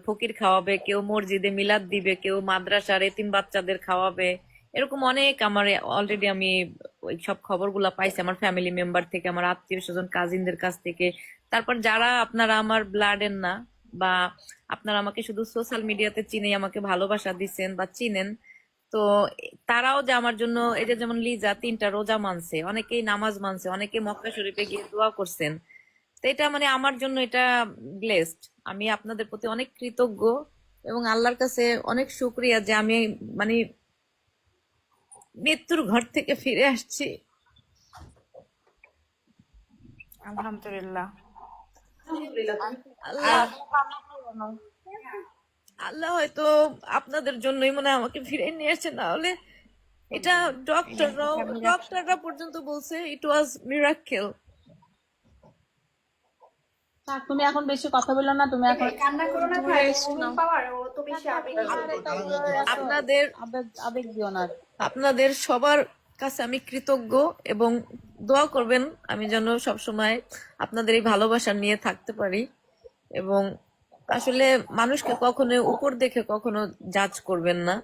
ফকির খাওয়াবে, কেউ মসজিদে মিলাদ দিবে, কেউ মাদ্রাসার এতিম বাচ্চাদের খাওয়াবে। এরকম অনেক আমার অলরেডি আমি ওই সব খবরগুলা পাইছি আমার ফ্যামিলি মেম্বার থেকে, আমার আত্মীয় স্বজন কাজিনদের কাছ থেকে। তারপর যারা আপনারা আমার ব্লাডের না, বা আপনারা আমাকে শুধু সোশ্যাল মিডিয়াতে চিনে আমাকে ভালোবাসা দিচ্ছেন বা চিনেন, তো তারাও যে আমার জন্য, এই যে যেমন লিজা 3টা রোজা মানছে, অনেকেই নামাজ মানছে, অনেকে মক্কা শরীফে গিয়ে দোয়া করছেন। তো এটা মানে আমার জন্য এটা ব্লেসড। আমি আপনাদের প্রতি অনেক কৃতজ্ঞ এবং আল্লাহর কাছে অনেক শুকরিয়া যে আমি মানে মৃত্যুর ঘর থেকে ফিরে আসছি। আলহামদুলিল্লাহ। আল্লাহ, আর আল্লাহ হয়তো আপনাদের জন্যই মনে হয় আমাকে ফিরে নিয়ে আসছে, না হলে এটা ডক্টররা পর্যন্ত বলছে ইট ওয়াজ মিরাকেল। থাক, তুমি এখন বেশি কথা বললো না, তুমি এখন কান্না করো না তুমি ভাই, রেস্ট মুমিন নাও। পাওয়ার ও তো বেশি আবেগী হয়ে আর যায়। এটা এত আপনাদের আবেগ আবেগ দিও না। থাক। আপনাদের সবার কাছে আমি কৃতজ্ঞ, এবং দোয়া করবেন আমি যেন সব সময় আপনাদের এই ভালোবাসা নিয়ে থাকতে পারি। এবং আসলে মানুষকে কখনো উপর দেখে কখনো জাজ করবেন না।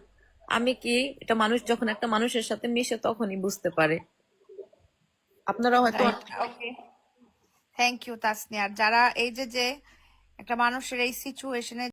আমি কি, এটা মানুষ যখন একটা মানুষের সাথে মিশে তখনই বুঝতে পারে। আপনারা হয়তো right, okay, thank you Tasnia. আর যারা এই যে যে একটা মানুষের এই সিচুয়েশনে